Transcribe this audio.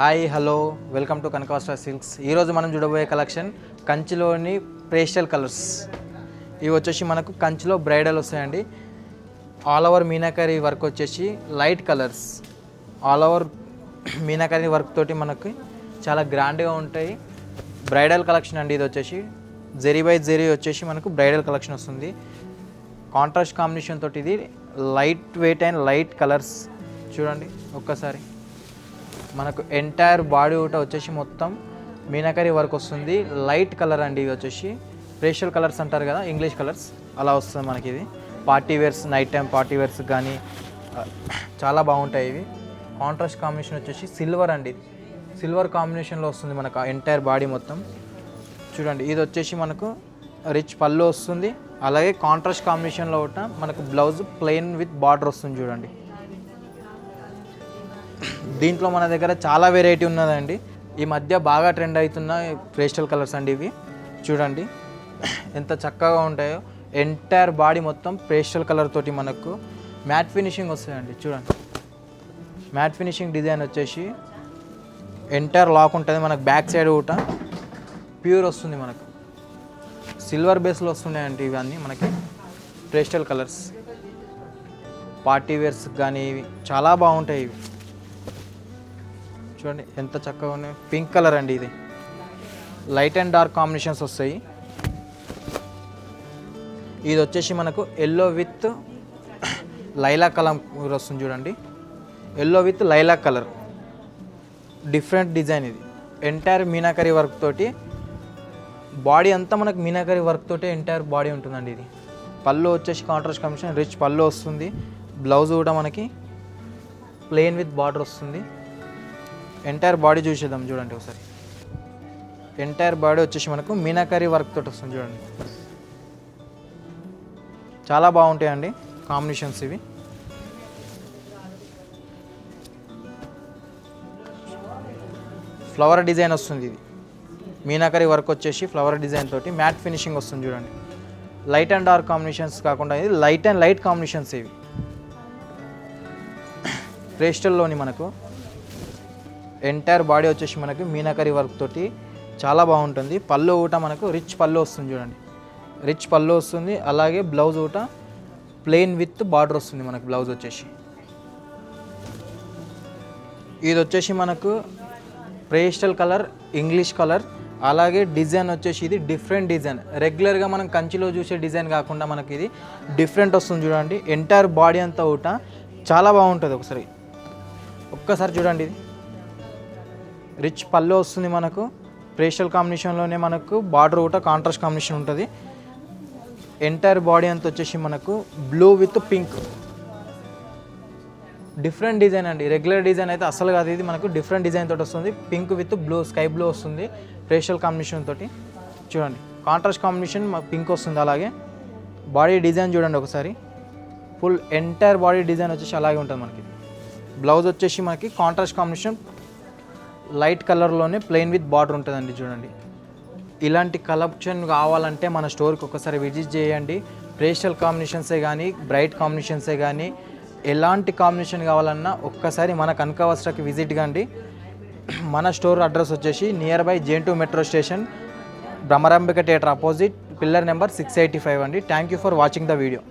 Hi hello welcome to Kanakastra silks. ఈరోజు మనం చూడబోయే కలెక్షన్ కంచిలోని పేస్టల్ కలర్స్. ఇవి వచ్చేసి మనకు కంచిలో బ్రైడల్ వస్తాయండి. ఆల్ ఓవర్ మీనాకరీ వర్క్ వచ్చేసి light colours, all over meenakari work తోటి మనకి చాలా గ్రాండ్గా ఉంటాయి. బ్రైడల్ కలెక్షన్ అండి. ఇది వచ్చేసి జెరీ బై జెరీ వచ్చేసి మనకు బ్రైడల్ కలెక్షన్ వస్తుంది. కాంట్రాస్ట్ కాంబినేషన్ తోటి ఇది light weight and light colours. చూడండి ఒక్కసారి, మనకు ఎంటైర్ బాడీ కూడా వచ్చేసి మొత్తం మీనాకరీ వర్క్ వస్తుంది. లైట్ కలర్ అండి. ఇవి వచ్చేసి పేస్టల్ కలర్స్ అంటారు కదా, ఇంగ్లీష్ కలర్స్, అలా వస్తుంది మనకి. ఇది party wears, night time party wears కానీ చాలా బాగుంటాయి. ఇవి కాంట్రాస్ట్ కాంబినేషన్ వచ్చేసి సిల్వర్ అండి. సిల్వర్ కాంబినేషన్లో వస్తుంది మనకు ఎంటైర్ బాడీ మొత్తం. చూడండి, ఇది వచ్చేసి మనకు రిచ్ పళ్ళు వస్తుంది. అలాగే కాంట్రాస్ట్ కాంబినేషన్లో కూడా మనకు బ్లౌజ్ ప్లెయిన్ విత్ బార్డర్ వస్తుంది. చూడండి, దీంట్లో మన దగ్గర చాలా వెరైటీ ఉన్నదండి. ఈ మధ్య బాగా ట్రెండ్ అవుతున్న పేస్టల్ కలర్స్ అండి ఇవి. చూడండి ఎంత చక్కగా ఉంటాయో. ఎంటైర్ బాడీ మొత్తం పేస్టల్ కలర్ తోటి మనకు మ్యాట్ ఫినిషింగ్ వస్తాయండి. చూడండి, మ్యాట్ ఫినిషింగ్ డిజైన్ వచ్చేసి ఎంటైర్ లాక్ ఉంటుంది. మనకు బ్యాక్ సైడ్ కూడా ప్యూర్ వస్తుంది. మనకు సిల్వర్ బేస్లో వస్తున్నాయండి ఇవన్నీ మనకి పేస్టల్ కలర్స్. పార్టీ వేర్స్ కానీ ఇవి చాలా బాగుంటాయి. ఇవి చూడండి ఎంత చక్కగా ఉన్నాయి. పింక్ కలర్ అండి. ఇది లైట్ అండ్ డార్క్ కాంబినేషన్స్ వస్తాయి. ఇది వచ్చేసి మనకు ఎల్లో విత్ లైలాక్ కలర్ వస్తుంది. చూడండి, yellow with lilac colour, different design. ఇది ఎంటైర్ మీనాకరీ వర్క్ తోటి బాడీ అంతా మనకు మీనాకరీ వర్క్ తోటి ఎంటైర్ బాడీ ఉంటుందండి. ఇది పళ్ళు వచ్చేసి కాంట్రాస్ట్ కాంబినేషన్ రిచ్ పళ్ళు వస్తుంది. బ్లౌజ్ కూడా మనకి ప్లెయిన్ విత్ బార్డర్ వస్తుంది. ఎంటైర్ బాడీ చూసేద్దాం. చూడండి ఒకసారి, ఎంటైర్ బాడీ వచ్చేసి మనకు మీనాకరీ వర్క్ తోటి వస్తుంది. చూడండి చాలా బాగుంటాయండి కాంబినేషన్స్ ఇవి. ఫ్లవర్ డిజైన్ వస్తుంది. ఇది మీనాకరీ వర్క్ వచ్చేసి ఫ్లవర్ డిజైన్ తోటి మ్యాట్ ఫినిషింగ్ వస్తుంది. చూడండి, లైట్ అండ్ డార్క్ కాంబినేషన్స్ కాకుండా ఇది లైట్ అండ్ లైట్ కాంబినేషన్స్. ఇవి పేస్టల్లోని మనకు ఎంటైర్ బాడీ వచ్చేసి మనకి మీనాకరీ వర్క్ తోటి చాలా బాగుంటుంది. పళ్ళు కూడా మనకు రిచ్ పళ్ళు వస్తుంది. చూడండి, రిచ్ పళ్ళు వస్తుంది. అలాగే బ్లౌజ్ కూడా ప్లెయిన్ విత్ బార్డర్ వస్తుంది మనకు. బ్లౌజ్ వచ్చేసి ఇది వచ్చేసి మనకు పేస్టల్ కలర్, ఇంగ్లీష్ కలర్. అలాగే డిజైన్ వచ్చేసి ఇది డిఫరెంట్ డిజైన్. రెగ్యులర్గా మనం కంచిలో చూసే డిజైన్ కాకుండా మనకి ఇది డిఫరెంట్ వస్తుంది. చూడండి, ఎంటైర్ బాడీ అంతా కూడా చాలా బాగుంటుంది. ఒక్కసారి చూడండి, ఇది రిచ్ పళ్ళు వస్తుంది మనకు. పేస్టల్ కాంబినేషన్లోనే మనకు బార్డర్ కూడా కాంట్రాస్ట్ కాంబినేషన్ ఉంటుంది. ఎంటైర్ బాడీ అంతా వచ్చేసి మనకు blue with pink, different design అండి. రెగ్యులర్ డిజైన్ అయితే అసలు కాదు. ఇది మనకు డిఫరెంట్ డిజైన్ తోటి వస్తుంది. Pink with blue, sky blue వస్తుంది పేస్టల్ కాంబినేషన్ తోటి. చూడండి, కాంట్రాస్ట్ కాంబినేషన్ పింక్ వస్తుంది. అలాగే బాడీ డిజైన్ చూడండి ఒకసారి. ఫుల్ ఎంటైర్ బాడీ డిజైన్ వచ్చేసి అలాగే ఉంటుంది మనకి. బ్లౌజ్ వచ్చేసి మనకి కాంట్రాస్ట్ కాంబినేషన్ లైట్ కలర్లోనే ప్లెయిన్ విత్ బార్డర్ ఉంటుందండి. చూడండి, ఇలాంటి కలెక్షన్ కావాలంటే మన స్టోర్కి ఒకసారి విజిట్ చేయండి. పేస్టల్ కాంబినేషన్సే కానీ, బ్రైట్ కాంబినేషన్సే కానీ, ఎలాంటి కాంబినేషన్ కావాలన్నా ఒక్కసారి మన కనకావస్త్రకి విజిట్ కండి. మన స్టోర్ అడ్రస్ వచ్చేసి నియర్ బై జేఎన్2 metro station, Bhramarambika theatre opposite, pillar number 685 అండి. Thank you for watching the video.